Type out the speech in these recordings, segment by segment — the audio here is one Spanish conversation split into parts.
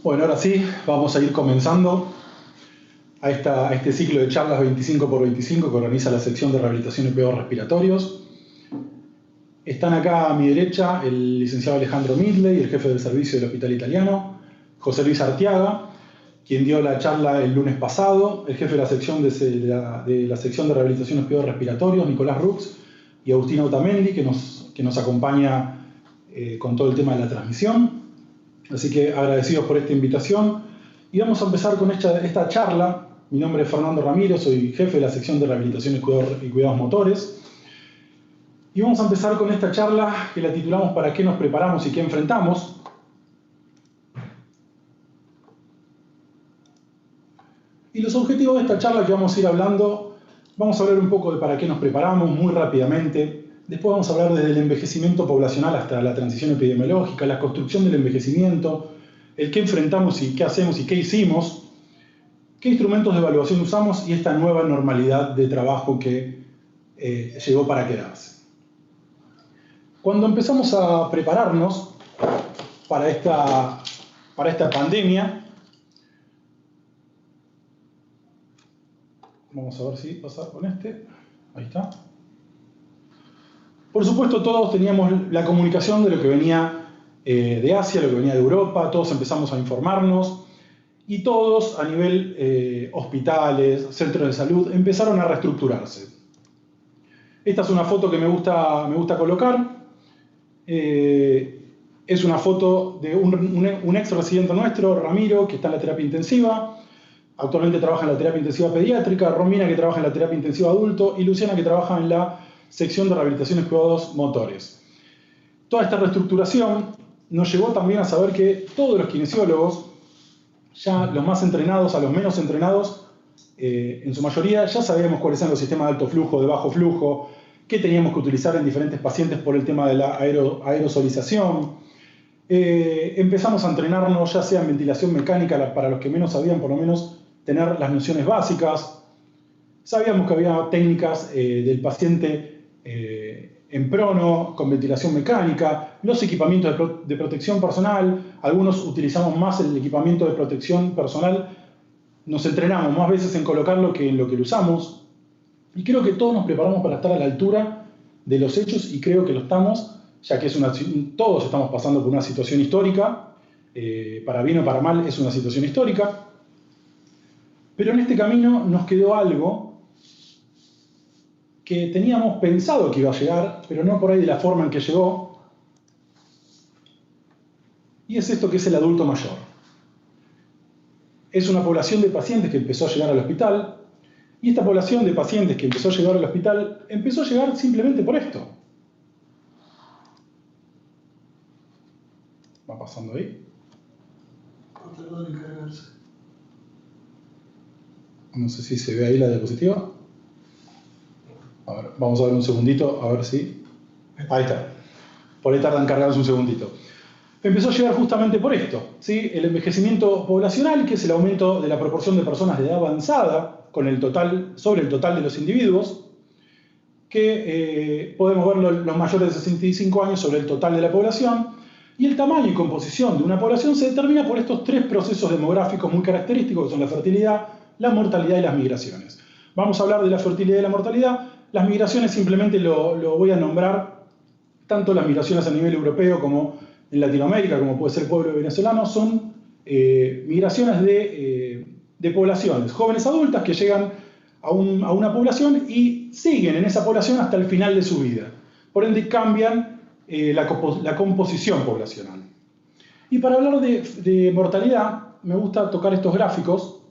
Bueno, ahora sí, vamos a ir comenzando a este ciclo de charlas 25×25 que organiza la sección de rehabilitación y cuidados respiratorios. Están acá a mi derecha el licenciado Alejandro Midley, el jefe del servicio del Hospital Italiano, José Luis Arteaga, quien dio la charla el lunes pasado, el jefe de la sección de rehabilitación y cuidados respiratorios, Nicolás Rux, y Agustín Otamendi, que nos acompaña con todo el tema de la transmisión. Así que agradecidos por esta invitación. Y vamos a empezar con esta charla. Mi nombre es Fernando Ramiro, soy jefe de la sección de rehabilitación y cuidados motores. Y vamos a empezar con esta charla que la titulamos ¿Para qué nos preparamos y qué enfrentamos? Y los objetivos de esta charla que vamos a ir hablando, vamos a hablar un poco de para qué nos preparamos muy rápidamente. Después vamos a hablar desde el envejecimiento poblacional hasta la transición epidemiológica, la construcción del envejecimiento, el qué enfrentamos y qué hacemos y qué hicimos, qué instrumentos de evaluación usamos y esta nueva normalidad de trabajo que llegó para quedarse. Cuando empezamos a prepararnos para esta pandemia, vamos a ver si pasa con este, ahí está. Por supuesto, todos teníamos la comunicación de lo que venía de Asia, lo que venía de Europa, todos empezamos a informarnos y todos a nivel hospitales, centros de salud, empezaron a reestructurarse. Esta es una foto que me gusta colocar. Es una foto de un ex residente nuestro, Ramiro, que está en la terapia intensiva. Actualmente trabaja en la terapia intensiva pediátrica, Romina, que trabaja en la terapia intensiva adulto, y Luciana, que trabaja en la sección de rehabilitación y cuidados motores. Toda esta reestructuración nos llevó también a saber que todos los kinesiólogos, ya los más entrenados a los menos entrenados, en su mayoría ya sabíamos cuáles eran los sistemas de alto flujo, de bajo flujo, qué teníamos que utilizar en diferentes pacientes por el tema de la aerosolización. Empezamos a entrenarnos ya sea en ventilación mecánica, para los que menos sabían por lo menos tener las nociones básicas. Sabíamos que había técnicas del paciente en prono, con ventilación mecánica, los equipamientos de protección personal. Algunos utilizamos más el equipamiento de protección personal, nos entrenamos más veces en colocarlo que en lo que lo usamos. Y creo que todos nos preparamos para estar a la altura de los hechos, y creo que lo estamos, ya que todos estamos pasando por una situación histórica, para bien o para mal es una situación histórica. Pero en este camino nos quedó algo que teníamos pensado que iba a llegar, pero no por ahí de la forma en que llegó, y es esto que es el adulto mayor. Es una población de pacientes que empezó a llegar al hospital, y esta población de pacientes que empezó a llegar al hospital, empezó a llegar simplemente por esto. Va pasando ahí. No sé si se ve ahí la diapositiva. A ver, vamos a ver un segundito, a ver si... Ahí está. Por ahí tardan en cargarse un segundito. Empezó a llegar justamente por esto, ¿sí? El envejecimiento poblacional, que es el aumento de la proporción de personas de edad avanzada sobre el total de los individuos, que podemos verlo los mayores de 65 años sobre el total de la población, y el tamaño y composición de una población se determina por estos tres procesos demográficos muy característicos, que son la fertilidad, la mortalidad y las migraciones. Vamos a hablar de la fertilidad y la mortalidad. Las migraciones simplemente lo voy a nombrar, tanto las migraciones a nivel europeo como en Latinoamérica, como puede ser el pueblo venezolano, son migraciones de poblaciones, jóvenes adultas que llegan a una población y siguen en esa población hasta el final de su vida. Por ende cambian la composición poblacional. Y para hablar de mortalidad, me gusta tocar estos gráficos.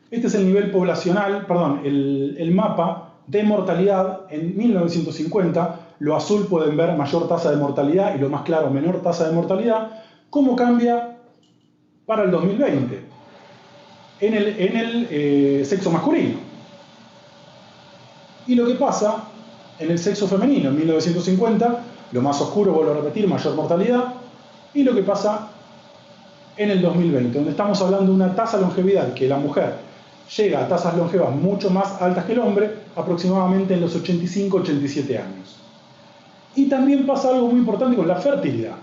Este es el nivel poblacional, perdón, el mapa de mortalidad en 1950. Lo azul pueden ver mayor tasa de mortalidad y lo más claro menor tasa de mortalidad. ¿Cómo cambia para el 2020? En el sexo masculino. Y lo que pasa en el sexo femenino en 1950, lo más oscuro, vuelvo a repetir, mayor mortalidad. Y lo que pasa en el 2020, donde estamos hablando de una tasa de longevidad que la mujer llega a tasas longevas mucho más altas que el hombre, aproximadamente en los 85-87 años. Y también pasa algo muy importante con la fertilidad.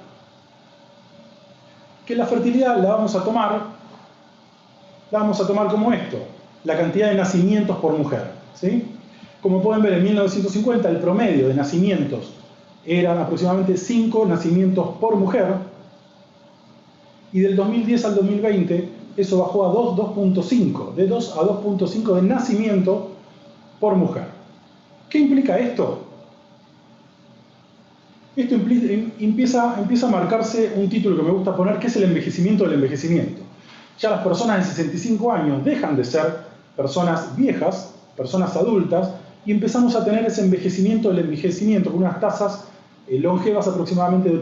que la fertilidad la vamos a tomar como esto, la cantidad de nacimientos por mujer, ¿sí? Como pueden ver, en 1950 el promedio de nacimientos eran aproximadamente 5 nacimientos por mujer, y del 2010 al 2020 eso bajó a 2.5, de 2 a 2.5 de nacimiento por mujer. ¿Qué implica esto? Esto empieza a marcarse un título que me gusta poner, que es el envejecimiento del envejecimiento. Ya las personas de 65 años dejan de ser personas viejas, personas adultas, y empezamos a tener ese envejecimiento del envejecimiento con unas tasas longevas aproximadamente de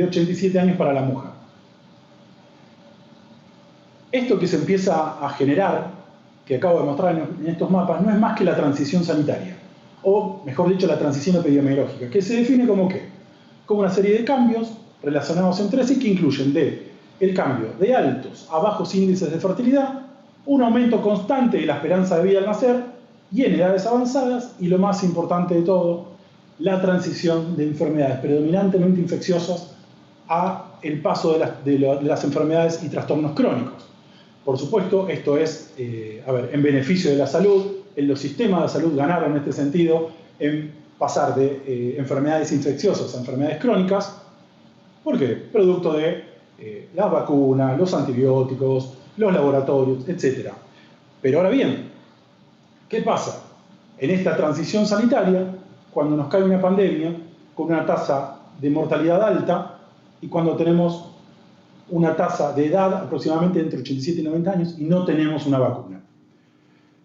87 años para la mujer. Esto que se empieza a generar, que acabo de mostrar en estos mapas, no es más que la transición sanitaria, o mejor dicho, la transición epidemiológica, que se define como ¿qué? Como una serie de cambios relacionados entre sí que incluyen el cambio de altos a bajos índices de fertilidad, un aumento constante de la esperanza de vida al nacer y en edades avanzadas, y lo más importante de todo, la transición de enfermedades predominantemente infecciosas a el paso de las enfermedades y trastornos crónicos. Por supuesto, esto es en beneficio de la salud. Los sistemas de salud ganaron en este sentido en pasar de enfermedades infecciosas a enfermedades crónicas. ¿Por qué? Producto de las vacunas, los antibióticos, los laboratorios, etc. Pero ahora bien, ¿qué pasa? En esta transición sanitaria, cuando nos cae una pandemia con una tasa de mortalidad alta y cuando tenemos una tasa de edad aproximadamente entre 87 y 90 años y no tenemos una vacuna.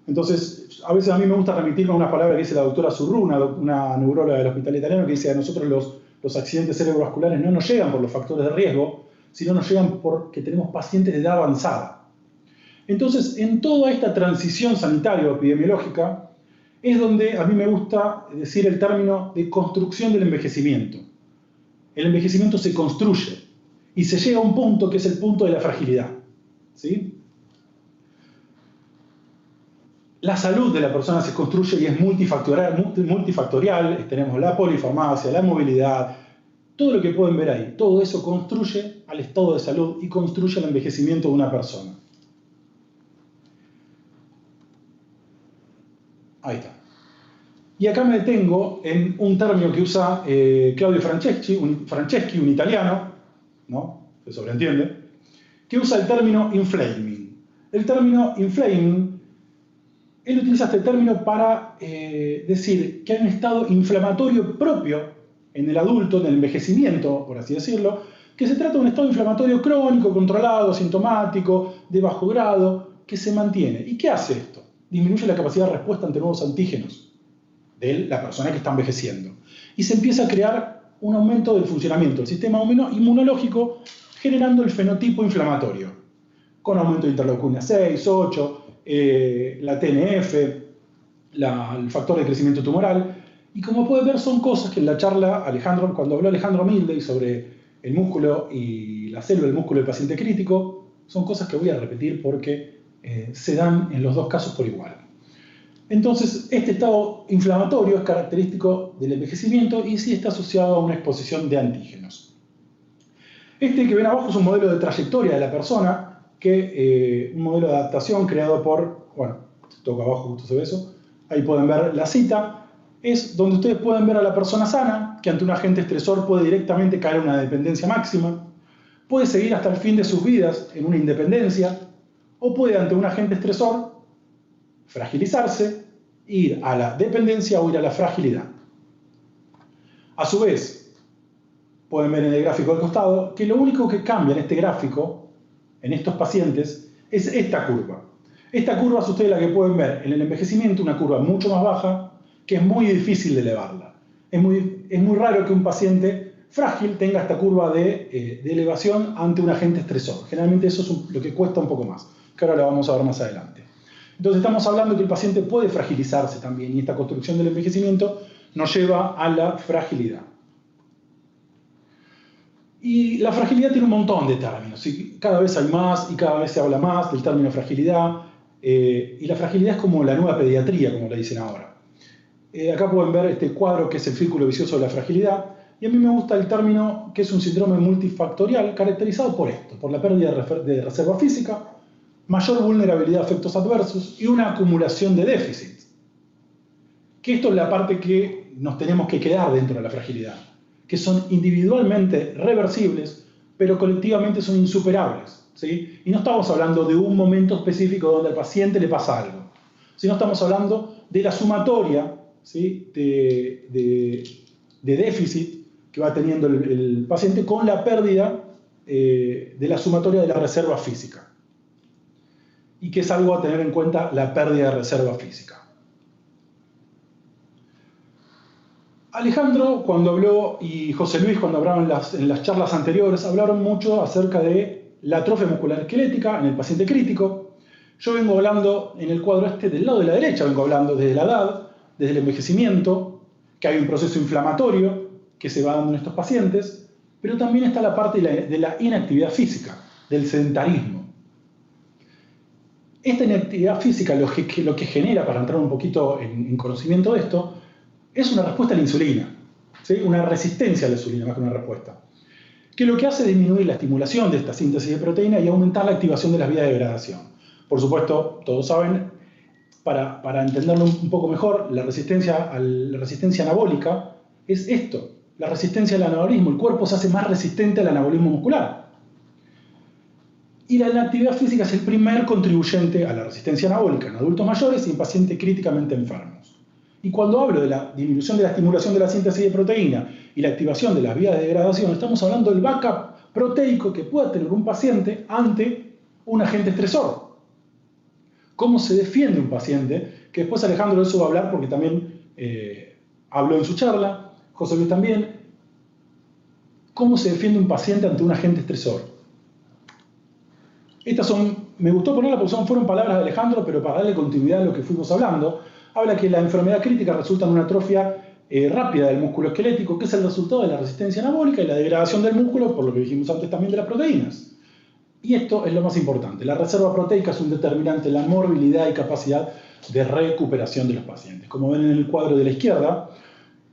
Entonces, a veces a mí me gusta remitirme a una palabra que dice la doctora Zurruna, una neuróloga del Hospital Italiano, que dice: a nosotros los accidentes cerebrovasculares no nos llegan por los factores de riesgo, sino nos llegan porque tenemos pacientes de edad avanzada. Entonces, en toda esta transición sanitaria o epidemiológica, es donde a mí me gusta decir el término de construcción del envejecimiento. El envejecimiento se construye y se llega a un punto que es el punto de la fragilidad, ¿sí? La salud de la persona se construye y es multifactorial. Tenemos la polifarmacia, la movilidad, todo lo que pueden ver ahí. Todo eso construye al estado de salud y construye el envejecimiento de una persona. Ahí está. Y acá me detengo en un término que usa Claudio Franceschi, un italiano, ¿no? Se sobreentiende, que usa el término inflaming. El término inflaming, él utiliza este término para decir que hay un estado inflamatorio propio en el adulto, en el envejecimiento, por así decirlo, que se trata de un estado inflamatorio crónico, controlado, sintomático, de bajo grado, que se mantiene. ¿Y qué hace esto? Disminuye la capacidad de respuesta ante nuevos antígenos de la persona que está envejeciendo. Y se empieza a crear un aumento del funcionamiento del sistema inmunológico, generando el fenotipo inflamatorio, con aumento de interleucina 6, 8, la TNF, el factor de crecimiento tumoral. Y como pueden ver, son cosas que en la charla, cuando habló Alejandro Milde sobre el músculo y la célula del músculo del paciente crítico, son cosas que voy a repetir porque se dan en los dos casos por igual. Entonces, este estado inflamatorio es característico del envejecimiento y sí está asociado a una exposición de antígenos. Este que ven abajo es un modelo de trayectoria de la persona, un modelo de adaptación creado por, toca abajo, justo se ve eso, ahí pueden ver la cita, es donde ustedes pueden ver a la persona sana, que ante un agente estresor puede directamente caer en una dependencia máxima, puede seguir hasta el fin de sus vidas en una independencia, o puede ante un agente estresor fragilizarse, ir a la dependencia o ir a la fragilidad. A su vez, pueden ver en el gráfico al costado que lo único que cambia en este gráfico, en estos pacientes, es esta curva. Esta curva es ustedes la que pueden ver en el envejecimiento, una curva mucho más baja, que es muy difícil de elevarla. Es muy raro que un paciente frágil tenga esta curva de elevación ante un agente estresor. Generalmente eso es lo que cuesta un poco más, que ahora lo vamos a ver más adelante. Entonces estamos hablando de que el paciente puede fragilizarse también, y esta construcción del envejecimiento nos lleva a la fragilidad. Y la fragilidad tiene un montón de términos, y cada vez hay más y cada vez se habla más del término fragilidad, y la fragilidad es como la nueva pediatría, como le dicen ahora. Acá pueden ver este cuadro que es el círculo vicioso de la fragilidad, y a mí me gusta el término que es un síndrome multifactorial caracterizado por esto, por la pérdida de reserva física, mayor vulnerabilidad a efectos adversos y una acumulación de déficits. Que esto es la parte que nos tenemos que quedar dentro de la fragilidad, que son individualmente reversibles, pero colectivamente son insuperables, ¿sí? Y no estamos hablando de un momento específico donde al paciente le pasa algo, sino estamos hablando de la sumatoria, ¿sí? de déficit que va teniendo el paciente con la pérdida de la sumatoria de la reserva física. Y que es algo a tener en cuenta la pérdida de reserva física. Alejandro, cuando habló, y José Luis, cuando hablaron en las charlas anteriores, hablaron mucho acerca de la atrofia muscular esquelética en el paciente crítico. Yo vengo hablando en el cuadro este del lado de la derecha, vengo hablando desde la edad, desde el envejecimiento, que hay un proceso inflamatorio que se va dando en estos pacientes, pero también está la parte de la inactividad física, del sedentarismo. Esta inactividad física lo que genera, para entrar un poquito en conocimiento de esto, es una respuesta a la insulina, ¿sí? Una resistencia a la insulina más que una respuesta, que lo que hace es disminuir la estimulación de esta síntesis de proteína y aumentar la activación de las vías de degradación. Por supuesto, todos saben, para entenderlo un poco mejor, la resistencia anabólica es esto, la resistencia al anabolismo. El cuerpo se hace más resistente al anabolismo muscular. Y la inactividad física es el primer contribuyente a la resistencia anabólica en adultos mayores y en pacientes críticamente enfermos. Y cuando hablo de la disminución de la estimulación de la síntesis de proteína y la activación de las vías de degradación, estamos hablando del backup proteico que pueda tener un paciente ante un agente estresor. ¿Cómo se defiende un paciente? Que después Alejandro de eso va a hablar porque también habló en su charla, José Luis también. ¿Cómo se defiende un paciente ante un agente estresor? Estas me gustó ponerlas porque fueron palabras de Alejandro, pero para darle continuidad a lo que fuimos hablando, habla que la enfermedad crítica resulta en una atrofia rápida del músculo esquelético, que es el resultado de la resistencia anabólica y la degradación del músculo, por lo que dijimos antes también de las proteínas. Y esto es lo más importante, la reserva proteica es un determinante en la morbilidad y capacidad de recuperación de los pacientes. Como ven en el cuadro de la izquierda,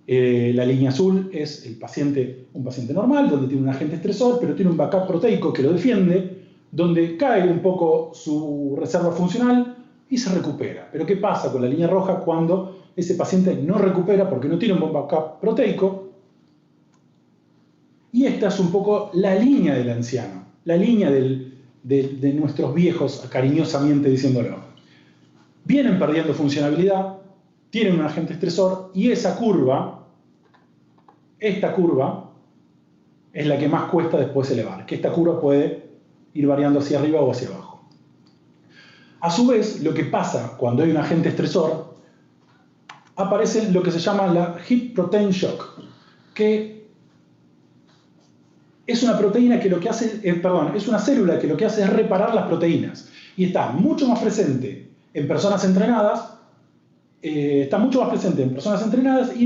la línea azul es un paciente normal, donde tiene un agente estresor, pero tiene un backup proteico que lo defiende, donde cae un poco su reserva funcional y se recupera. Pero ¿qué pasa con la línea roja cuando ese paciente no recupera porque no tiene un buen backup proteico? Y esta es un poco la línea del anciano, la línea de nuestros viejos, cariñosamente diciéndolo. Vienen perdiendo funcionalidad, tienen un agente estresor y esta curva es la que más cuesta después elevar, que esta curva puede ir variando hacia arriba o hacia abajo. A su vez, lo que pasa cuando hay un agente estresor, aparece lo que se llama la Hip Protein Shock, que es una proteína que lo que hace, es una célula que lo que hace es reparar las proteínas y está mucho más presente en personas entrenadas, y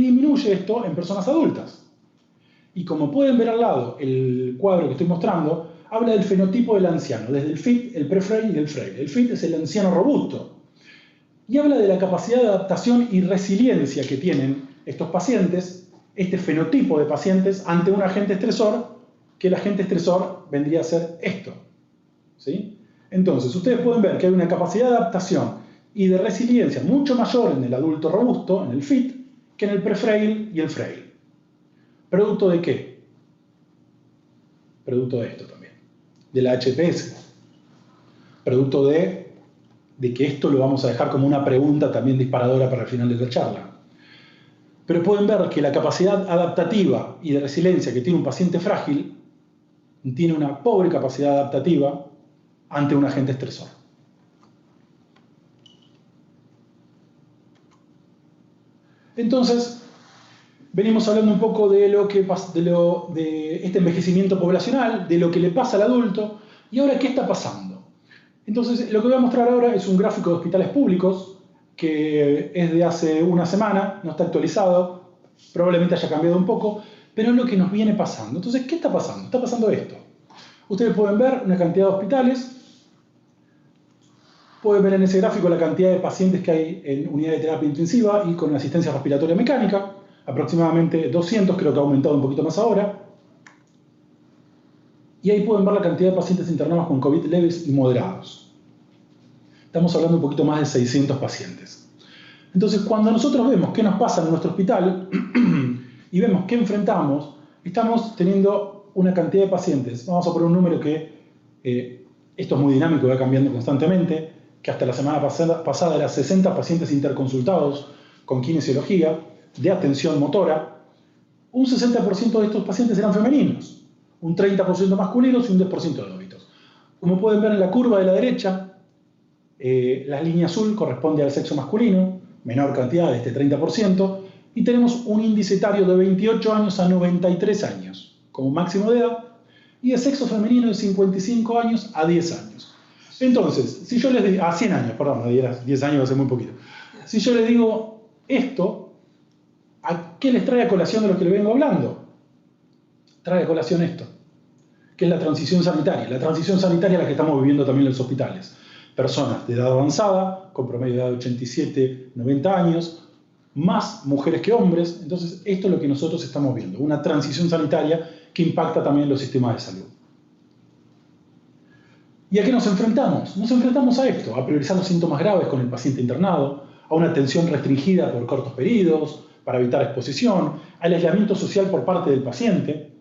disminuye esto en personas adultas. Y como pueden ver al lado, el cuadro que estoy mostrando habla del fenotipo del anciano, desde el fit, el prefrail y el frail. El fit es el anciano robusto. Y habla de la capacidad de adaptación y resiliencia que tienen estos pacientes, este fenotipo de pacientes, ante un agente estresor, que el agente estresor vendría a ser esto. ¿Sí? Entonces, ustedes pueden ver que hay una capacidad de adaptación y de resiliencia mucho mayor en el adulto robusto, en el fit, que en el prefrail y el frail. ¿Producto de qué? Producto de esto también, de la HPS. Producto de que esto lo vamos a dejar como una pregunta también disparadora para el final de la charla. Pero pueden ver que la capacidad adaptativa y de resiliencia que tiene un paciente frágil tiene una pobre capacidad adaptativa ante un agente estresor. Entonces, venimos hablando un poco de este envejecimiento poblacional, de lo que le pasa al adulto, y ahora, ¿qué está pasando? Entonces, lo que voy a mostrar ahora es un gráfico de hospitales públicos, que es de hace una semana, no está actualizado, probablemente haya cambiado un poco, pero es lo que nos viene pasando. Entonces, ¿qué está pasando? Está pasando esto. Ustedes pueden ver una cantidad de hospitales, pueden ver en ese gráfico la cantidad de pacientes que hay en unidad de terapia intensiva y con asistencia respiratoria mecánica. aproximadamente 200, creo que ha aumentado un poquito más ahora. Y ahí pueden ver la cantidad de pacientes internados con COVID leves y moderados. Estamos hablando un poquito más de 600 pacientes. Entonces, cuando nosotros vemos qué nos pasa en nuestro hospital y vemos qué enfrentamos, estamos teniendo una cantidad de pacientes. Vamos a poner un número que, esto es muy dinámico, va cambiando constantemente, que hasta la semana pasada era 60 pacientes interconsultados con kinesiología de atención motora. Un 60% de estos pacientes eran femeninos, un 30% masculinos y un 10% de adultos. Como pueden ver en la curva de la derecha, la línea azul corresponde al sexo masculino, menor cantidad de este 30%, y tenemos un índice etario de 28 años a 93 años como máximo de edad, y de sexo femenino de 55 años a 10 años. Entonces, si yo les digo, a 100 años, perdón, 10 años va a ser muy poquito. Si yo les digo esto, ¿a qué les trae a colación de lo que les vengo hablando? Trae a colación esto, que es la transición sanitaria. La transición sanitaria es la que estamos viviendo también en los hospitales. Personas de edad avanzada, con promedio de edad de 87, 90 años, más mujeres que hombres. Entonces, esto es lo que nosotros estamos viendo, una transición sanitaria que impacta también los sistemas de salud. ¿Y a qué nos enfrentamos? Nos enfrentamos a esto, a priorizar los síntomas graves con el paciente internado, a una atención restringida por cortos periodos, para evitar exposición, al aislamiento social por parte del paciente.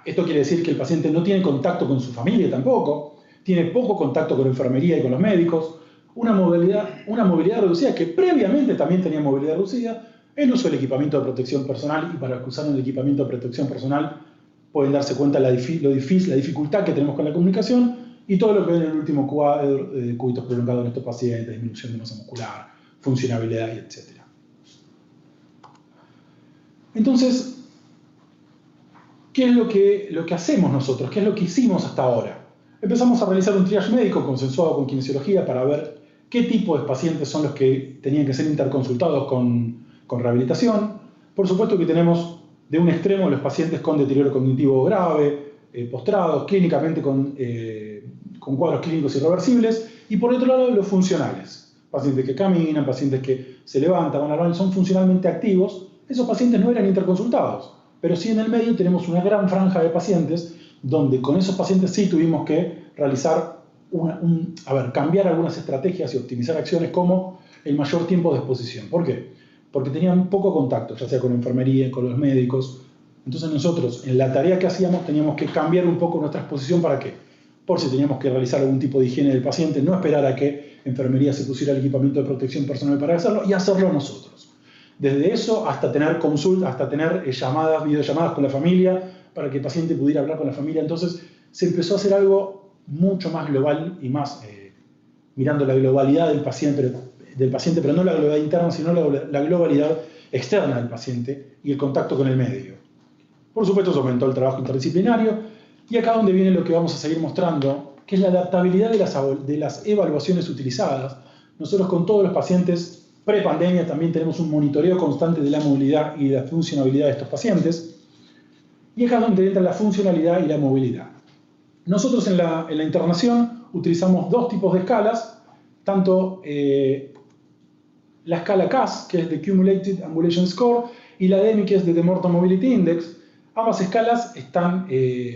Esto quiere decir que el paciente no tiene contacto con su familia tampoco, tiene poco contacto con la enfermería y con los médicos, una movilidad reducida, que previamente también tenía movilidad reducida, el uso del equipamiento de protección personal, y para los que usaron el equipamiento de protección personal pueden darse cuenta la dificultad que tenemos con la comunicación, y todo lo que ven en el último cuadro, cubitos prolongados en estos pacientes, disminución de masa muscular, funcionabilidad, etc. Entonces, ¿qué es lo que hacemos nosotros? ¿Qué es lo que hicimos hasta ahora? Empezamos a realizar un triage médico consensuado con kinesiología para ver qué tipo de pacientes son los que tenían que ser interconsultados con rehabilitación. Por supuesto que tenemos de un extremo los pacientes con deterioro cognitivo grave, postrados, clínicamente con cuadros clínicos irreversibles, y por otro lado los funcionales. Pacientes que caminan, pacientes que se levantan, van al baño, son funcionalmente activos. Esos pacientes no eran interconsultados, pero sí en el medio tenemos una gran franja de pacientes donde con esos pacientes sí tuvimos que realizar cambiar algunas estrategias y optimizar acciones como el mayor tiempo de exposición. ¿Por qué? Porque tenían poco contacto, ya sea con la enfermería, con los médicos. Entonces nosotros, en la tarea que hacíamos, teníamos que cambiar un poco nuestra exposición. ¿Para qué? Por si teníamos que realizar algún tipo de higiene del paciente, no esperar a que enfermería se pusiera el equipamiento de protección personal para hacerlo, y hacerlo nosotros. Desde eso hasta tener consultas, hasta tener videollamadas con la familia, para que el paciente pudiera hablar con la familia. Entonces se empezó a hacer algo mucho más global y más mirando la globalidad del paciente, pero no la globalidad interna, sino la globalidad externa del paciente y el contacto con el medio. Por supuesto, se aumentó el trabajo interdisciplinario, y acá donde viene lo que vamos a seguir mostrando, que es la adaptabilidad de las evaluaciones utilizadas. Nosotros con todos los pacientes pre-pandemia también tenemos un monitoreo constante de la movilidad y de la funcionabilidad de estos pacientes. Y acá es donde entra la funcionalidad y la movilidad. Nosotros en la internación utilizamos dos tipos de escalas, tanto la escala CAS, que es de Cumulated Ambulation Score, y la DEMI, que es de The Morton Mobility Index. Ambas escalas están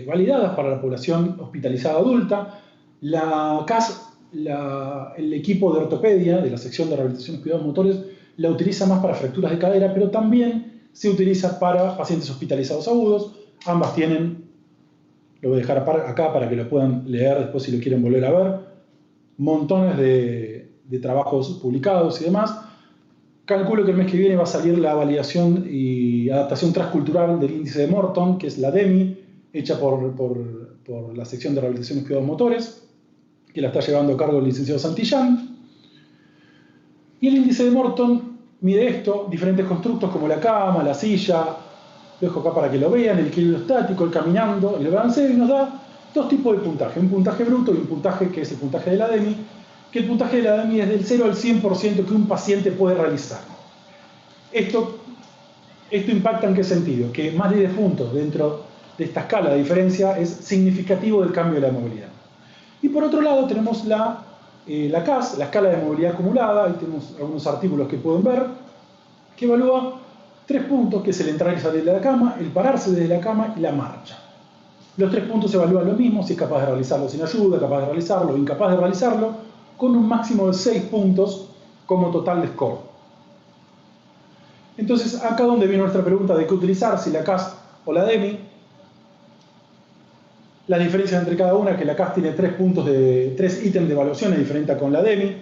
validadas para la población hospitalizada adulta. La CAS, el equipo de ortopedia de la sección de rehabilitación y cuidados motores, la utiliza más para fracturas de cadera, pero también se utiliza para pacientes hospitalizados agudos. Ambas tienen, lo voy a dejar acá para que lo puedan leer después si lo quieren volver a ver, montones de trabajos publicados y demás. Calculo que el mes que viene va a salir la validación y adaptación transcultural del índice de Morton, que es la DEMI, hecha por la sección de rehabilitación y cuidados motores, que la está llevando a cargo el licenciado Santillán. Y el índice de Morton mide esto, diferentes constructos como la cama, la silla. Lo dejo acá para que lo vean, el equilibrio estático, el caminando, el balanceo, y nos da dos tipos de puntaje, un puntaje bruto y un puntaje que es el puntaje de la DEMI, que el puntaje de la DEMI es del 0 al 100% que un paciente puede realizar. Esto impacta ¿en qué sentido? Que más de 10 puntos dentro de esta escala de diferencia es significativo del cambio de la movilidad. Y por otro lado tenemos la CAS, la escala de movilidad acumulada. Ahí tenemos algunos artículos que pueden ver, que evalúa 3 puntos, que es el entrar y salir de la cama, el pararse desde la cama y la marcha. Los 3 puntos se evalúan lo mismo, si es capaz de realizarlo sin ayuda, capaz de realizarlo, incapaz de realizarlo, con un máximo de 6 puntos como total de score. Entonces, acá donde viene nuestra pregunta de qué utilizar, si la CAS o la DEMI. La diferencia entre cada una, que la CAS tiene 3 ítems de evaluación, es diferente con la DEMI.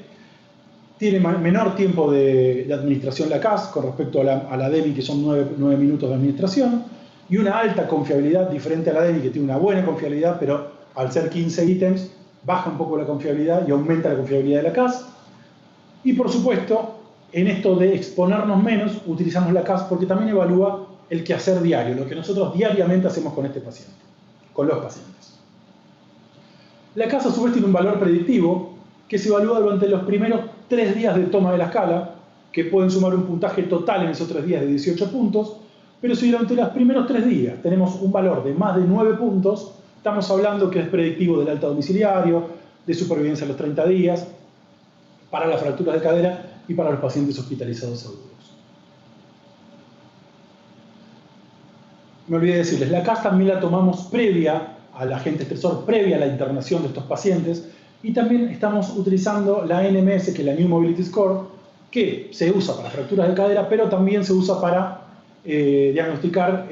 Tiene menor tiempo de administración la CAS con respecto a la DEMI, que son 9 minutos de administración, y una alta confiabilidad diferente a la DEMI, que tiene una buena confiabilidad, pero al ser 15 ítems, baja un poco la confiabilidad y aumenta la confiabilidad de la CAS. Y por supuesto, en esto de exponernos menos, utilizamos la CAS porque también evalúa el quehacer diario, lo que nosotros diariamente hacemos con este paciente, con los pacientes. La CAS a su vez tiene un valor predictivo que se evalúa durante los primeros 3 días de toma de la escala, que pueden sumar un puntaje total en esos 3 días de 18 puntos, pero si durante los primeros 3 días tenemos un valor de más de 9 puntos, estamos hablando que es predictivo del alta domiciliario, de supervivencia a los 30 días, para las fracturas de cadera y para los pacientes hospitalizados agudos. Me olvidé decirles, la CAS también la tomamos previa al agente estresor, previa a la internación de estos pacientes, y también estamos utilizando la NMS, que es la New Mobility Score, que se usa para fracturas de cadera, pero también se usa para diagnosticar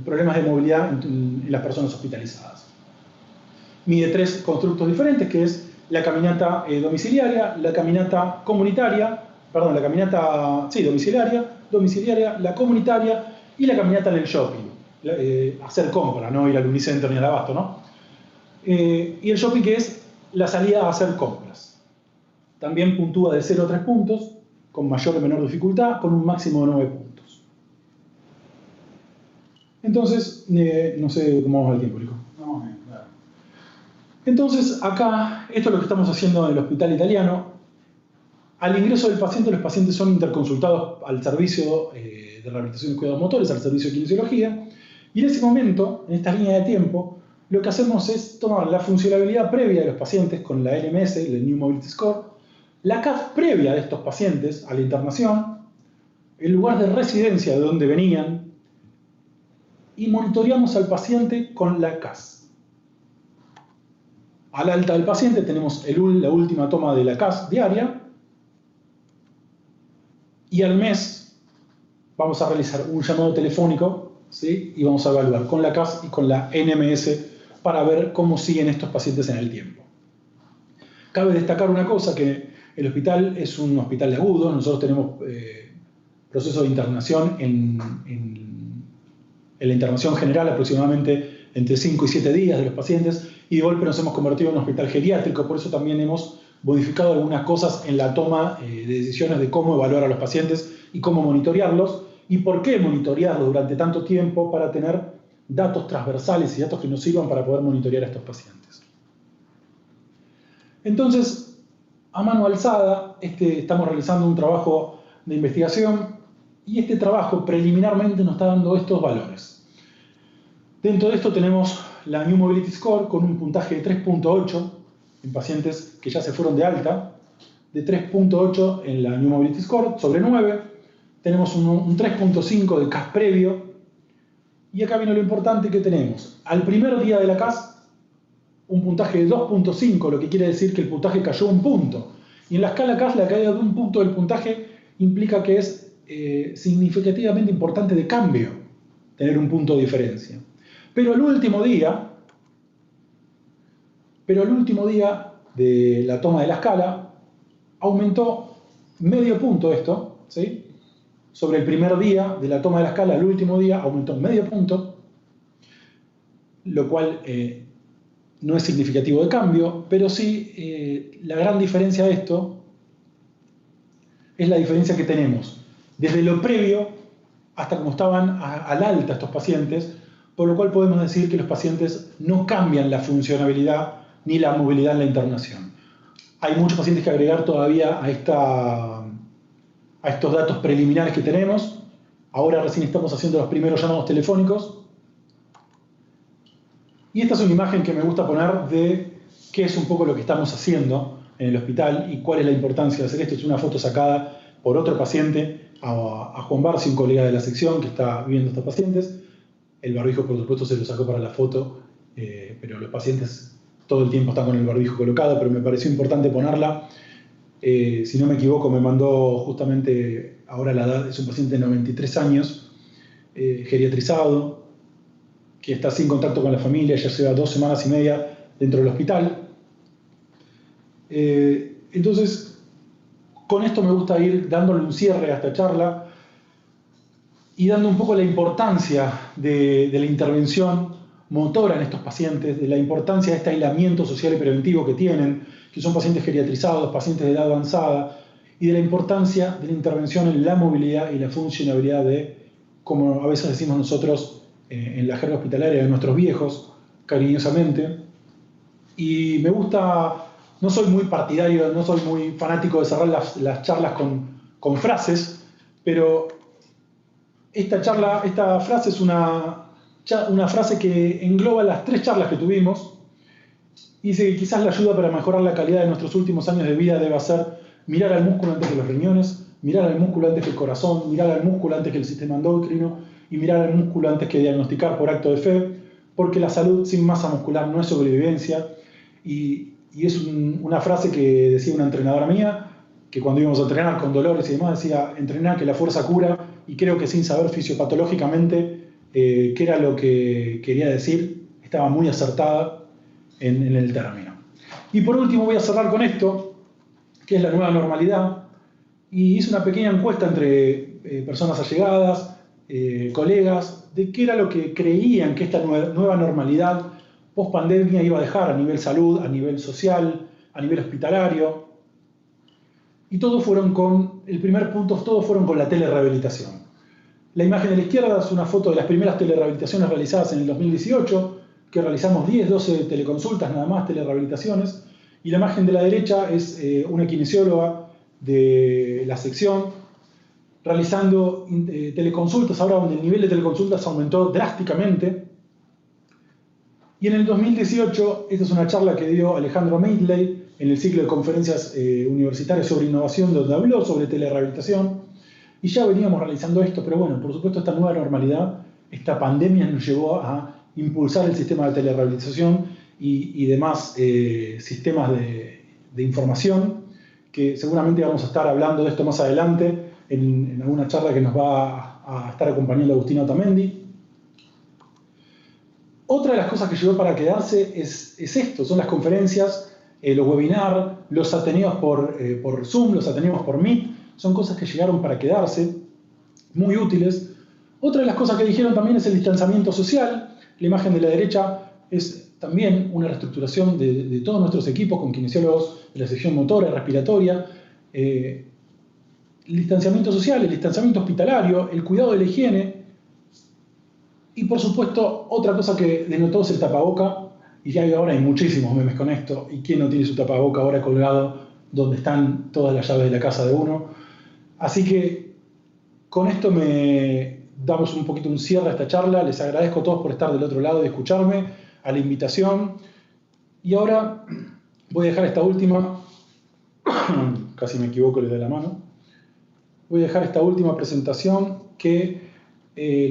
problemas de movilidad en las personas hospitalizadas. Mide 3 constructos diferentes, que es la caminata domiciliaria, la caminata comunitaria, perdón, la caminata domiciliaria, la comunitaria y la caminata en el shopping. Hacer compra, no ir al Unicenter ni al Abasto, ¿no? Y el shopping, que es la salida a hacer compras. También puntúa de 0 a 3 puntos, con mayor o menor dificultad, con un máximo de 9 puntos. Entonces, no sé cómo vamos al tiempo, Rico. No, claro. Entonces, acá, esto es lo que estamos haciendo en el hospital italiano. Al ingreso del paciente, los pacientes son interconsultados al servicio de rehabilitación y cuidados motores, al servicio de kinesiología, y en ese momento, en esta línea de tiempo, lo que hacemos es tomar la funcionalidad previa de los pacientes con la NMS, el New Mobility Score, la CAS previa de estos pacientes a la internación, el lugar de residencia de donde venían, y monitoreamos al paciente con la CAS. Al alta del paciente tenemos la última toma de la CAS diaria, y al mes vamos a realizar un llamado telefónico, ¿sí? Y vamos a evaluar con la CAS y con la NMS para ver cómo siguen estos pacientes en el tiempo. Cabe destacar una cosa, que el hospital es un hospital de agudos. Nosotros tenemos proceso de internación en la internación general aproximadamente entre 5 y 7 días de los pacientes, y de golpe nos hemos convertido en un hospital geriátrico. Por eso también hemos modificado algunas cosas en la toma de decisiones de cómo evaluar a los pacientes y cómo monitorearlos, y por qué monitorearlos durante tanto tiempo, para tener datos transversales y datos que nos sirvan para poder monitorear a estos pacientes. Entonces, a mano alzada, estamos realizando un trabajo de investigación, y este trabajo preliminarmente nos está dando estos valores. Dentro de esto tenemos la New Mobility Score con un puntaje de 3.8 en pacientes que ya se fueron de alta, de 3.8 en la New Mobility Score sobre 9. Tenemos un 3.5 de CAS previo, y acá viene lo importante que tenemos. Al primer día de la CAS, un puntaje de 2.5, lo que quiere decir que el puntaje cayó un punto. Y en la escala CAS, la caída de un punto del puntaje implica que es significativamente importante de cambio tener un punto de diferencia. Pero al último día de la toma de la escala, aumentó medio punto esto, ¿sí? Sobre el primer día de la toma de la escala al último día aumentó medio punto, lo cual no es significativo de cambio, pero sí la gran diferencia de esto es la diferencia que tenemos desde lo previo hasta cómo estaban al alta estos pacientes, por lo cual podemos decir que los pacientes no cambian la funcionabilidad ni la movilidad en la internación. Hay muchos pacientes que agregar todavía a estos datos preliminares que tenemos. Ahora recién estamos haciendo los primeros llamados telefónicos. Y esta es una imagen que me gusta poner de qué es un poco lo que estamos haciendo en el hospital y cuál es la importancia de hacer esto. Es una foto sacada por otro paciente a Juan Barci, un colega de la sección que está viendo a estos pacientes. El barbijo, por supuesto, se lo sacó para la foto, pero los pacientes todo el tiempo están con el barbijo colocado, pero me pareció importante ponerla. Si no me equivoco, me mandó justamente, ahora la edad, es un paciente de 93 años, geriatrizado, que está sin contacto con la familia, ya lleva 2 semanas y media dentro del hospital. Entonces, con esto me gusta ir dándole un cierre a esta charla y dando un poco la importancia de la intervención motora en estos pacientes, de la importancia de este aislamiento social y preventivo que tienen, que son pacientes geriatrizados, pacientes de edad avanzada, y de la importancia de la intervención en la movilidad y la funcionabilidad de, como a veces decimos nosotros en la jerga hospitalaria, de nuestros viejos, cariñosamente. Y me gusta, no soy muy partidario, no soy muy fanático de cerrar las charlas con frases, pero esta frase es una frase que engloba las 3 charlas que tuvimos. Y dice que quizás la ayuda para mejorar la calidad de nuestros últimos años de vida debe ser mirar al músculo antes que los riñones, mirar al músculo antes que el corazón, mirar al músculo antes que el sistema endocrino y mirar al músculo antes que diagnosticar por acto de fe, porque la salud sin masa muscular no es sobrevivencia. Y es una frase que decía una entrenadora mía, que cuando íbamos a entrenar con dolores y demás, decía, entrenar que la fuerza cura, y creo que sin saber fisiopatológicamente qué era lo que quería decir, estaba muy acertada en el término. Y por último voy a cerrar con esto, que es la nueva normalidad, y hice una pequeña encuesta entre personas allegadas, colegas, de qué era lo que creían que esta nueva normalidad post pandemia iba a dejar a nivel salud, a nivel social, a nivel hospitalario. Y todos fueron con, el primer punto, todos fueron con la telerehabilitación. La imagen de la izquierda es una foto de las primeras telerehabilitaciones realizadas en el 2018, que realizamos 10, 12 teleconsultas nada más, telerehabilitaciones. Y la imagen de la derecha es una kinesióloga de la sección realizando teleconsultas, ahora donde el nivel de teleconsultas aumentó drásticamente. Y en el 2018, esta es una charla que dio Alejandro Madeley en el ciclo de conferencias universitarias sobre innovación, donde habló sobre telerehabilitación. Y ya veníamos realizando esto, pero bueno, por supuesto esta nueva normalidad, esta pandemia nos llevó a impulsar el sistema de telerehabilitación y demás sistemas de información, que seguramente vamos a estar hablando de esto más adelante en alguna charla que nos va a estar acompañando Agustín Otamendi. Otra de las cosas que llegó para quedarse es esto, son las conferencias, los webinars, los ateneos por Zoom, los ateneos por Meet, son cosas que llegaron para quedarse, muy útiles. Otra de las cosas que dijeron también es el distanciamiento social. La imagen de la derecha es también una reestructuración de todos nuestros equipos con kinesiólogos de la sección motora, respiratoria. El distanciamiento social, el distanciamiento hospitalario, el cuidado de la higiene. Y por supuesto, otra cosa que denotó es el tapaboca, y ya ahora hay muchísimos memes con esto, y quién no tiene su tapaboca ahora colgado donde están todas las llaves de la casa de uno. Así que con esto damos un poquito un cierre a esta charla. Les agradezco a todos por estar del otro lado y escucharme, a la invitación. Y ahora voy a dejar esta última, casi me equivoco, le doy la mano. Voy a dejar esta última presentación que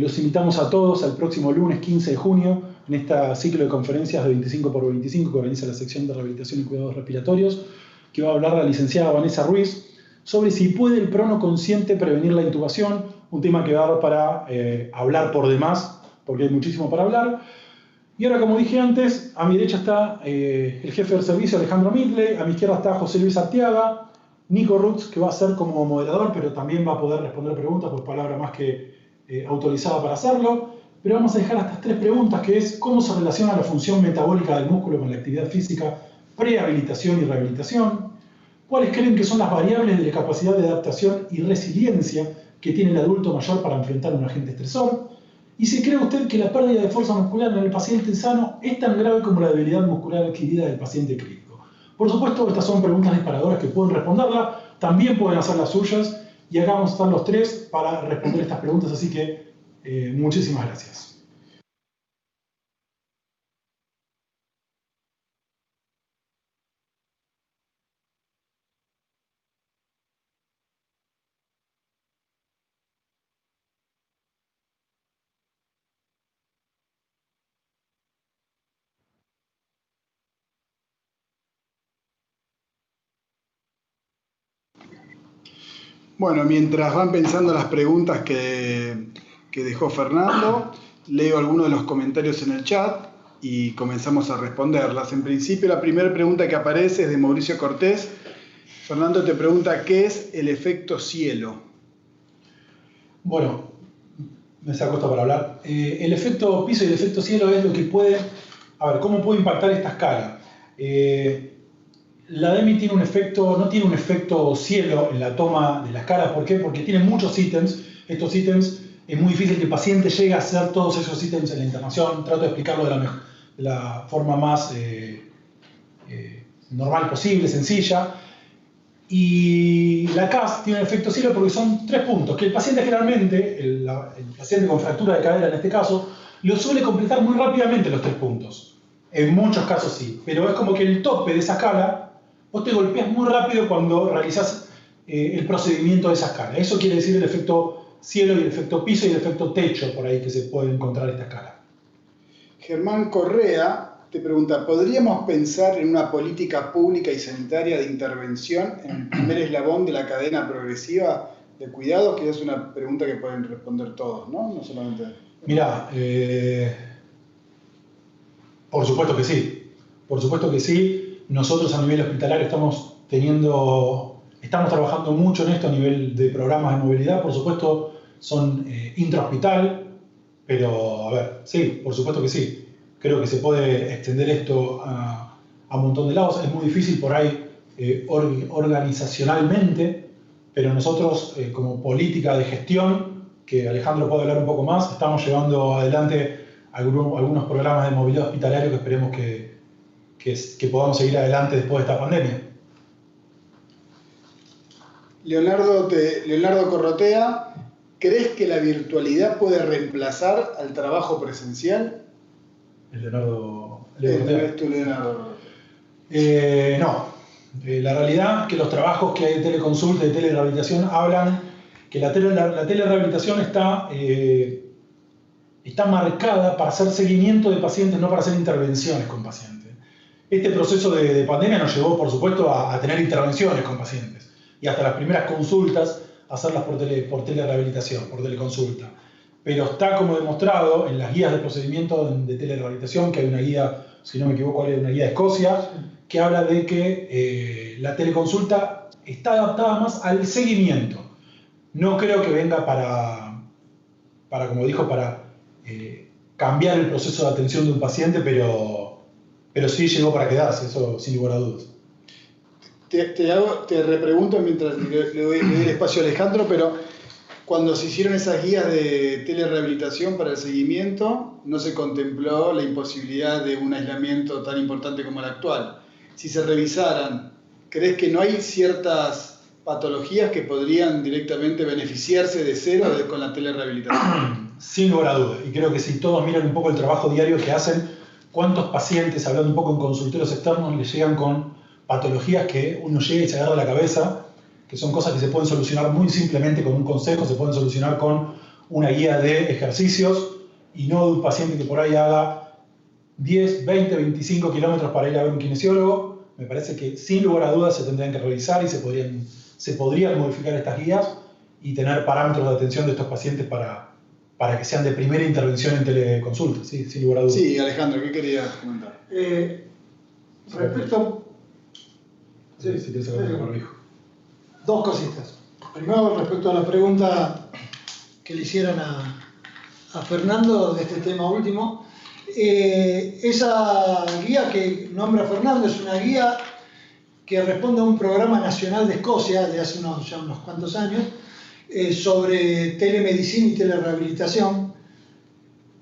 los invitamos a todos al próximo lunes 15 de junio en este ciclo de conferencias de 25x25 que organiza la sección de rehabilitación y cuidados respiratorios, que va a hablar la licenciada Vanessa Ruiz sobre si puede el prono consciente prevenir la intubación, un tema que va a dar para hablar por demás, porque hay muchísimo para hablar. Y ahora, como dije antes, a mi derecha está el jefe del servicio, Alejandro Midley, a mi izquierda está José Luis Arteaga, Nico Rutz, que va a ser como moderador, pero también va a poder responder preguntas, pues palabra más que autorizada para hacerlo. Pero vamos a dejar estas 3 preguntas, que es cómo se relaciona la función metabólica del músculo con la actividad física, prehabilitación y rehabilitación. ¿Cuáles creen que son las variables de la capacidad de adaptación y resiliencia que tiene el adulto mayor para enfrentar un agente estresor? ¿Y si cree usted que la pérdida de fuerza muscular en el paciente sano es tan grave como la debilidad muscular adquirida del paciente crítico? Por supuesto, estas son preguntas disparadoras que pueden responderla, también pueden hacer las suyas, y acá vamos a estar los 3 para responder estas preguntas, así que muchísimas gracias. Bueno, mientras van pensando las preguntas que dejó Fernando, leo algunos de los comentarios en el chat y comenzamos a responderlas. En principio, la primera pregunta que aparece es de Mauricio Cortés. Fernando te pregunta, ¿qué es el efecto cielo? Bueno, me saco esto para hablar. El efecto piso y el efecto cielo es lo que puede... A ver, ¿cómo puede impactar esta escala? La DEMI tiene un efecto, no tiene un efecto cielo en la toma de la escala. ¿Por qué? Porque tiene muchos ítems. Estos ítems es muy difícil que el paciente llegue a hacer todos esos ítems en la internación. Trato de explicarlo de la forma más normal posible, sencilla. Y la CAS tiene un efecto cielo porque son 3 puntos, que el paciente generalmente, el paciente con fractura de cadera en este caso, lo suele completar muy rápidamente los 3 puntos. En muchos casos sí, pero es como que el tope de esa escala, vos te golpeas muy rápido cuando realizás el procedimiento de esa escala. Eso quiere decir el efecto cielo y el efecto piso y el efecto techo por ahí que se puede encontrar esta escala. Germán Correa te pregunta, ¿podríamos pensar en una política pública y sanitaria de intervención en el primer eslabón de la cadena progresiva de cuidados? Que es una pregunta que pueden responder todos, ¿no? No solamente... Mirá, por supuesto que sí. Por supuesto que sí. Nosotros a nivel hospitalario estamos trabajando mucho en esto a nivel de programas de movilidad. Por supuesto son intrahospital, pero a ver, sí, por supuesto que sí. Creo que se puede extender esto a un montón de lados. Es muy difícil por ahí organizacionalmente, pero nosotros como política de gestión, que Alejandro puede hablar un poco más, estamos llevando adelante algunos programas de movilidad hospitalario que esperemos que podamos seguir adelante después de esta pandemia. Leonardo Corrotea, ¿crees que la virtualidad puede reemplazar al trabajo presencial? Leonardo. No. La realidad es que los trabajos que hay de teleconsulta y de telerehabilitación hablan que la telerehabilitación está marcada para hacer seguimiento de pacientes, no para hacer intervenciones con pacientes. Este proceso de pandemia nos llevó, por supuesto, a tener intervenciones con pacientes y hasta las primeras consultas hacerlas por telerehabilitación, por teleconsulta. Pero está como demostrado en las guías de procedimiento de telerehabilitación, que hay una guía, si no me equivoco, hay una guía de Escocia, que habla de que la teleconsulta está adaptada más al seguimiento. No creo que venga para como dijo, para cambiar el proceso de atención de un paciente, pero sí llegó para quedarse, eso sin lugar a dudas. Te repregunto mientras le doy el espacio a Alejandro, pero cuando se hicieron esas guías de telerehabilitación para el seguimiento, no se contempló la imposibilidad de un aislamiento tan importante como el actual. Si se revisaran, ¿crees que no hay ciertas patologías que podrían directamente beneficiarse de cero con la telerehabilitación? Sin lugar a dudas, y creo que si todos miran un poco el trabajo diario que hacen, cuántos pacientes, hablando un poco en consultorios externos, les llegan con patologías que uno llega y se agarra la cabeza, que son cosas que se pueden solucionar muy simplemente con un consejo, se pueden solucionar con una guía de ejercicios y no de un paciente que por ahí haga 10, 20, 25 kilómetros para ir a ver un kinesiólogo. Me parece que sin lugar a dudas se tendrían que revisar y se podrían modificar estas guías y tener parámetros de atención de estos pacientes para que sean de primera intervención en teleconsulta, sí, sin lugar a dudas. Sí, Alejandro, ¿qué querías comentar? Respecto... Sí, si te saco el barbijo. 2 cositas. Primero, respecto a la pregunta que le hicieron a Fernando de este tema último, esa guía que nombra Fernando es una guía que responde a un programa nacional de Escocia de hace ya unos cuantos años sobre telemedicina y telerehabilitación.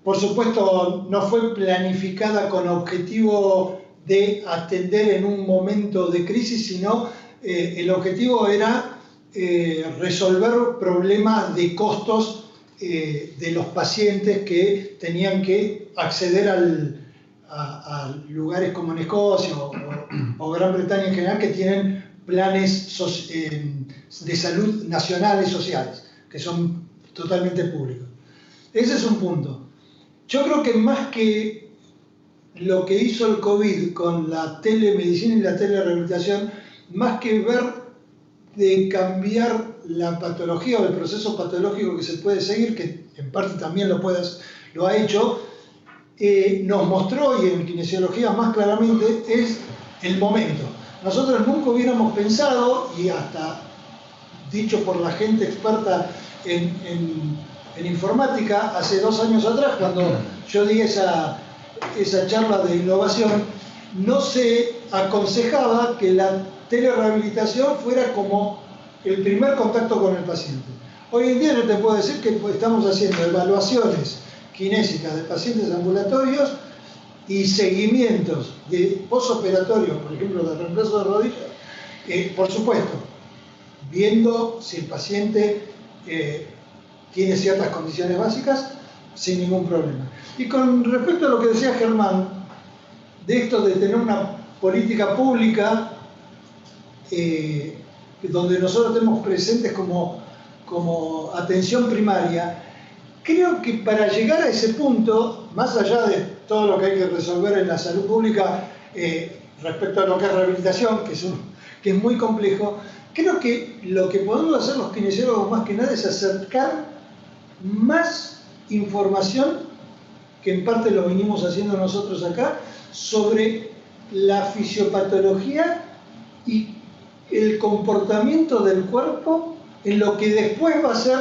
Por supuesto, no fue planificada con objetivo de atender en un momento de crisis, sino el objetivo era resolver problemas de costos de los pacientes que tenían que acceder a lugares como en Escocia o Gran Bretaña en general, que tienen planes de salud nacionales sociales, que son totalmente públicos. Ese es un punto. Yo creo que más que lo que hizo el COVID con la telemedicina y la telerehabilitación, más que ver de cambiar la patología o el proceso patológico que se puede seguir, que en parte también lo ha hecho, nos mostró, y en kinesiología más claramente, es el momento. Nosotros nunca hubiéramos pensado, y hasta dicho por la gente experta en informática, hace 2 años atrás, cuando yo di esa charla de innovación, no se aconsejaba que la telerehabilitación fuera como el primer contacto con el paciente. Hoy en día yo te puedo decir que estamos haciendo evaluaciones kinésicas de pacientes ambulatorios y seguimientos de postoperatorio, por ejemplo, de reemplazo de rodillas, por supuesto, viendo si el paciente tiene ciertas condiciones básicas sin ningún problema. Y con respecto a lo que decía Germán, de esto de tener una política pública donde nosotros estemos presentes como atención primaria, creo que para llegar a ese punto, más allá de todo lo que hay que resolver en la salud pública respecto a lo que es rehabilitación, que es muy complejo, creo que lo que podemos hacer los kinesiólogos más que nada es acercar más información, que en parte lo venimos haciendo nosotros acá, sobre la fisiopatología y el comportamiento del cuerpo en lo que después va a ser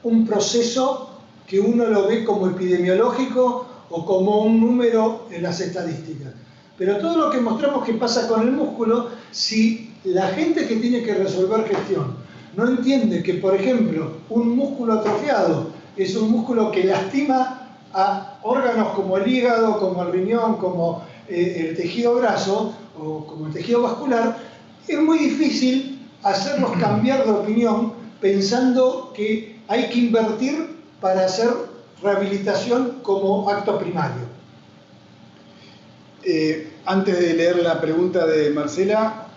un proceso que uno lo ve como epidemiológico o como un número en las estadísticas. Pero todo lo que mostramos que pasa con el músculo, si la gente que tiene que resolver gestión no entiende que, por ejemplo, un músculo atrofiado es un músculo que lastima a órganos como el hígado, como el riñón, como el tejido graso o como el tejido vascular, es muy difícil hacerlos cambiar de opinión pensando que hay que invertir para hacer rehabilitación como acto primario. Antes de leer la pregunta de Marcela,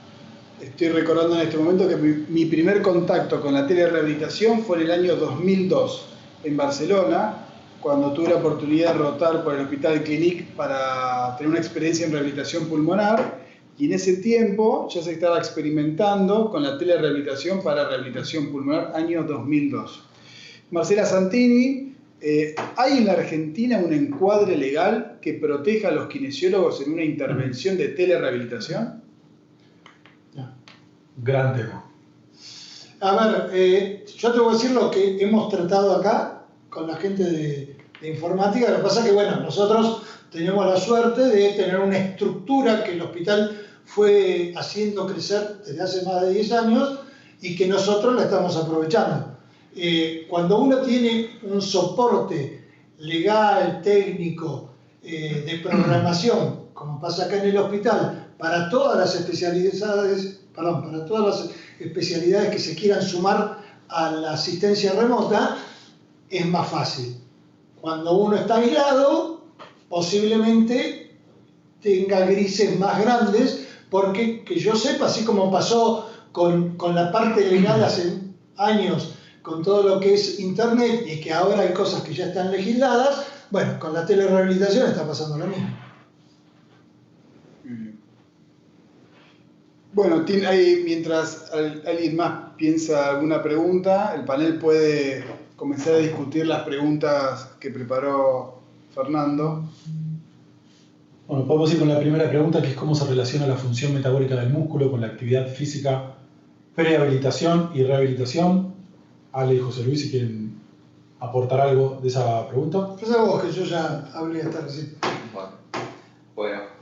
estoy recordando en este momento que mi primer contacto con la telerehabilitación fue en el año 2002 en Barcelona, cuando tuve la oportunidad de rotar por el Hospital Clínic para tener una experiencia en rehabilitación pulmonar, y en ese tiempo ya se estaba experimentando con la telerehabilitación para rehabilitación pulmonar, año 2002. Marcela Santini, ¿hay en la Argentina un encuadre legal que proteja a los kinesiólogos en una intervención de telerehabilitación? Gran tema. A ver, yo te voy a decir lo que hemos tratado acá con la gente de informática. Lo que pasa es que, bueno, nosotros tenemos la suerte de tener una estructura que el hospital fue haciendo crecer desde hace más de 10 años y que nosotros la estamos aprovechando. Cuando uno tiene un soporte legal, técnico, de programación, como pasa acá en el hospital, para todas las especialidades que se quieran sumar a la asistencia remota, es más fácil. Cuando uno está aislado, posiblemente tenga grises más grandes, porque que yo sepa, así como pasó con la parte legal hace años, con todo lo que es Internet, y que ahora hay cosas que ya están legisladas, bueno, con la telerehabilitación está pasando lo mismo. Bueno, mientras alguien más piensa alguna pregunta, el panel puede comenzar a discutir las preguntas que preparó Fernando. Bueno, podemos ir con la primera pregunta, que es cómo se relaciona la función metabólica del músculo con la actividad física, prehabilitación y rehabilitación. Ale y José Luis, si quieren aportar algo de esa pregunta. Esa vos, que yo ya hablé hasta recién. Bueno.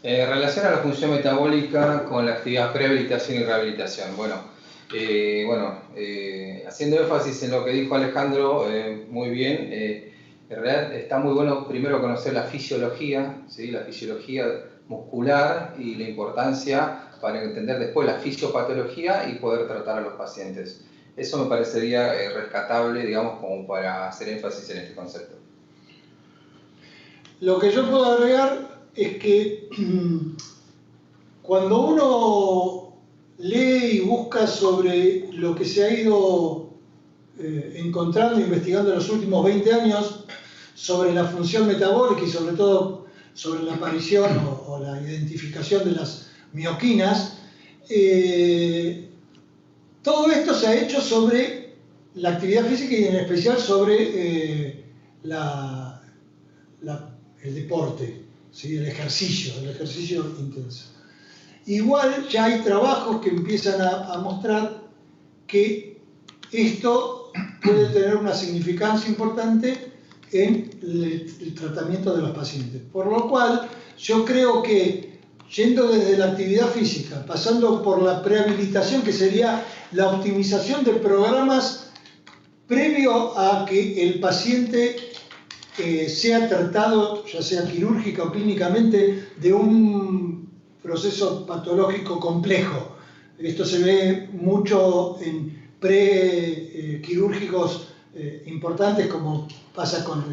Relaciona la función metabólica con la actividad prehabilitación y rehabilitación. Haciendo énfasis en lo que dijo Alejandro, muy bien, en realidad está muy bueno primero conocer la fisiología, ¿sí? La fisiología muscular y la importancia para entender después la fisiopatología y poder tratar a los pacientes. Eso me parecería rescatable, digamos, como para hacer énfasis en este concepto. Lo que yo puedo agregar es que cuando uno lee y busca sobre lo que se ha ido encontrando e investigando en los últimos 20 años sobre la función metabólica y sobre todo sobre la aparición o la identificación de las mioquinas, Todo esto se ha hecho sobre la actividad física y en especial sobre el deporte, ¿sí? El ejercicio intenso. Igual ya hay trabajos que empiezan a mostrar que esto puede tener una significancia importante en el tratamiento de los pacientes. Por lo cual, yo creo que yendo desde la actividad física, pasando por la prehabilitación, que sería la optimización de programas previo a que el paciente sea tratado, ya sea quirúrgica o clínicamente, de un proceso patológico complejo. Esto se ve mucho en prequirúrgicos importantes, como pasa con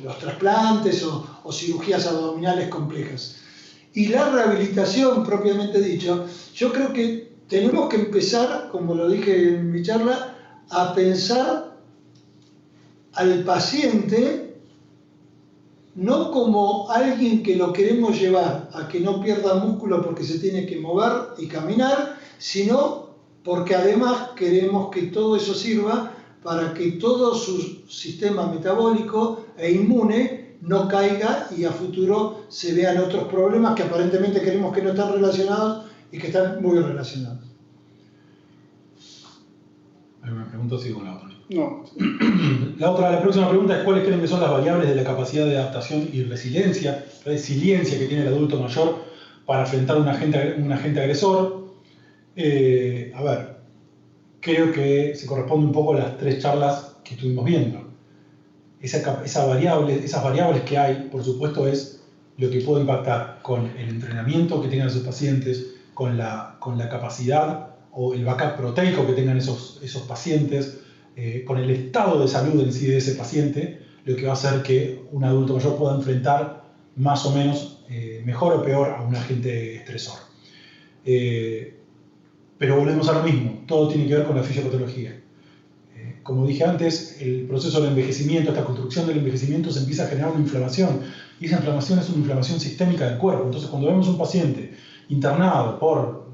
los trasplantes o cirugías abdominales complejas. Y la rehabilitación, propiamente dicho, yo creo que tenemos que empezar, como lo dije en mi charla, a pensar al paciente no como alguien que lo queremos llevar a que no pierda músculo porque se tiene que mover y caminar, sino porque además queremos que todo eso sirva para que todo su sistema metabólico e inmune no caiga y a futuro se vean otros problemas que aparentemente creemos que no están relacionados y que están muy relacionados. Me pregunto si con la otra. No. La próxima pregunta es: ¿cuáles creen que son las variables de la capacidad de adaptación y resiliencia que tiene el adulto mayor para enfrentar un agente agresor? A ver, creo que se corresponde un poco a las 3 charlas que estuvimos viendo. Esas variables que hay, por supuesto, es lo que puede impactar con el entrenamiento que tengan sus pacientes, con la capacidad o el backup proteico que tengan esos pacientes, con el estado de salud en sí de ese paciente, lo que va a hacer que un adulto mayor pueda enfrentar más o menos mejor o peor a un agente estresor. Pero volvemos a lo mismo, todo tiene que ver con la fisiopatología. Como dije antes, el proceso del envejecimiento, esta construcción del envejecimiento, se empieza a generar una inflamación, y esa inflamación es una inflamación sistémica del cuerpo. Entonces, cuando vemos un paciente internado por,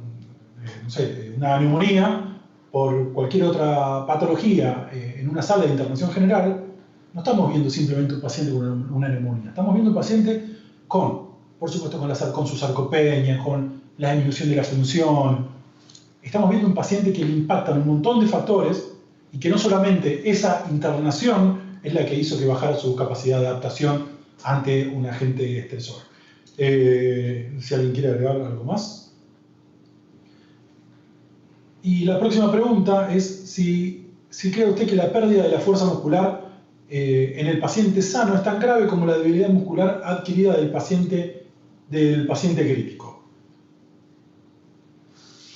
no sé, una neumonía, por cualquier otra patología en una sala de internación general, no estamos viendo simplemente un paciente con una neumonía, estamos viendo un paciente por supuesto, con su sarcopenia, con la disminución de la función. Estamos viendo un paciente que le impactan un montón de factores y que no solamente esa internación es la que hizo que bajara su capacidad de adaptación ante un agente estresor. Si alguien quiere agregar algo más. Y la próxima pregunta es si cree usted que la pérdida de la fuerza muscular en el paciente sano es tan grave como la debilidad muscular adquirida del paciente crítico.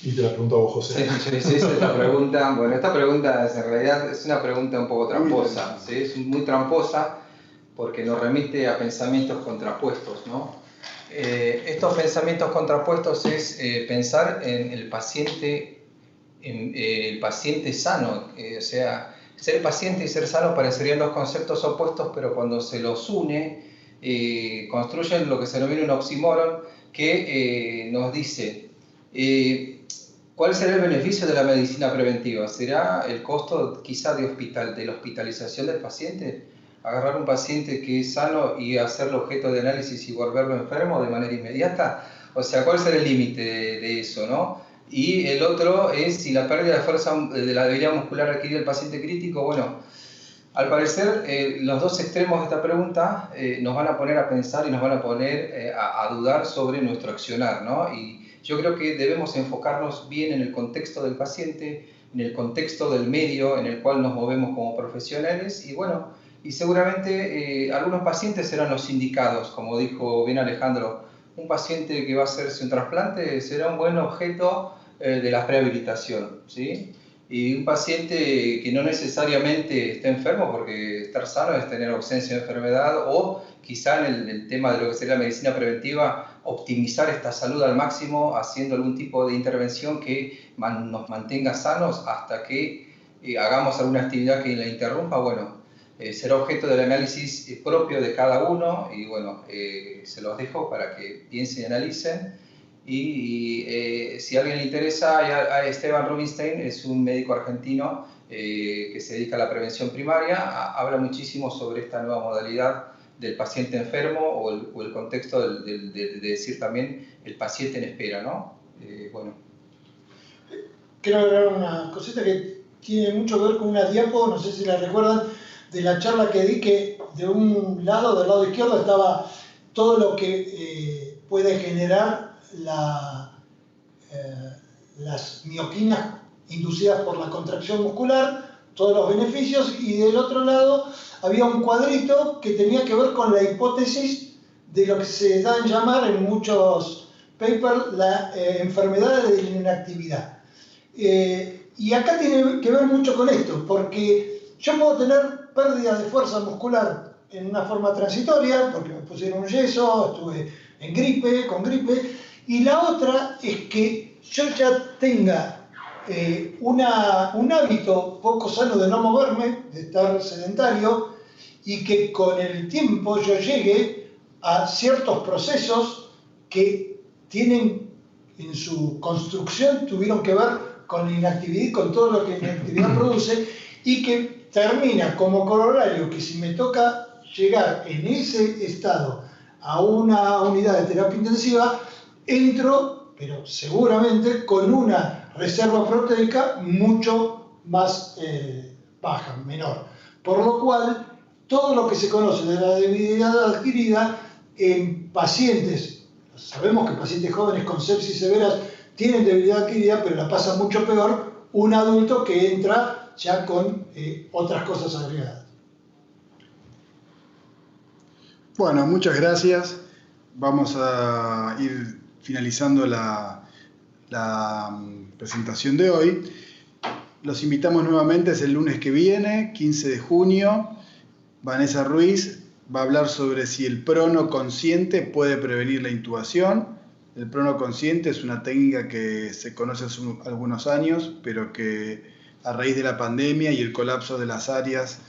Y te la pregunto a vos, José. Sí, esta pregunta, bueno, esta pregunta en realidad es una pregunta un poco tramposa, ¿sí? Es muy tramposa porque nos remite a pensamientos contrapuestos, ¿no? Estos pensamientos contrapuestos es pensar en el paciente sano, o sea, ser paciente y ser sano parecerían dos conceptos opuestos, pero cuando se los une, construyen lo que se denomina un oxímoron que nos dice ¿cuál será el beneficio de la medicina preventiva? ¿Será el costo quizá de la hospitalización del paciente? ¿Agarrar un paciente que es sano y hacerlo objeto de análisis y volverlo enfermo de manera inmediata? O sea, ¿cuál será el límite de eso, no? Y el otro es si la pérdida de fuerza de la debilidad muscular adquirida del paciente crítico. Bueno, al parecer los dos extremos de esta pregunta nos van a poner a pensar y nos van a poner a dudar sobre nuestro accionar, ¿no? Y yo creo que debemos enfocarnos bien en el contexto del paciente, en el contexto del medio en el cual nos movemos como profesionales, y bueno, y seguramente algunos pacientes serán los indicados, como dijo bien Alejandro. Un paciente que va a hacerse un trasplante será un buen objeto de la rehabilitación, ¿sí? Y un paciente que no necesariamente esté enfermo, porque estar sano es tener ausencia de enfermedad, o quizá en el tema de lo que sería la medicina preventiva, optimizar esta salud al máximo haciendo algún tipo de intervención que nos mantenga sanos hasta que hagamos alguna actividad que la interrumpa. Bueno, será objeto del análisis propio de cada uno, y bueno, se los dejo para que piensen y analicen. Y si a alguien le interesa, a Esteban Rubinstein es un médico argentino que se dedica a la prevención primaria, habla muchísimo sobre esta nueva modalidad del paciente enfermo o el contexto de decir también el paciente en espera, ¿no? Bueno. Quiero agregar una cosita que tiene mucho que ver con una diapo, no sé si la recuerdan, de la charla que di, que de un lado, del lado izquierdo, estaba todo lo que puede generar las mioquinas inducidas por la contracción muscular, todos los beneficios, y del otro lado había un cuadrito que tenía que ver con la hipótesis de lo que se da en llamar en muchos papers la enfermedad de la inactividad. Y acá tiene que ver mucho con esto, porque yo puedo tener pérdida de fuerza muscular en una forma transitoria, porque me pusieron un yeso, estuve con gripe, y la otra es que yo ya tenga un hábito poco sano de no moverme, de estar sedentario, y que con el tiempo yo llegue a ciertos procesos que tienen en su construcción, tuvieron que ver con la inactividad y con todo lo que la inactividad produce, y que termina como corolario que si me toca llegar en ese estado a una unidad de terapia intensiva, entro, pero seguramente con una reserva proteica mucho más baja, menor. Por lo cual, todo lo que se conoce de la debilidad adquirida en pacientes, sabemos que pacientes jóvenes con sepsis severas tienen debilidad adquirida, pero la pasa mucho peor un adulto que entra ya con otras cosas agregadas. Bueno, muchas gracias. Vamos a ir finalizando la presentación de hoy. Los invitamos nuevamente, es el lunes que viene, 15 de junio. Vanessa Ruiz va a hablar sobre si el prono consciente puede prevenir la intubación. El prono consciente es una técnica que se conoce hace algunos años, pero que a raíz de la pandemia y el colapso de las áreas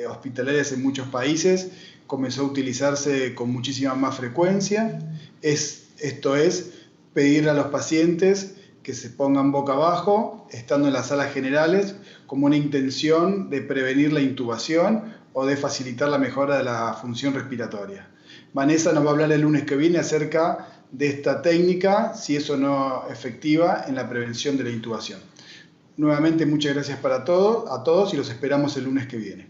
hospitalarias en muchos países comenzó a utilizarse con muchísima más frecuencia. Esto es pedir a los pacientes que se pongan boca abajo, estando en las salas generales, como una intención de prevenir la intubación o de facilitar la mejora de la función respiratoria. Vanessa nos va a hablar el lunes que viene acerca de esta técnica, si es o no efectiva en la prevención de la intubación. Nuevamente, muchas gracias a todos y los esperamos el lunes que viene.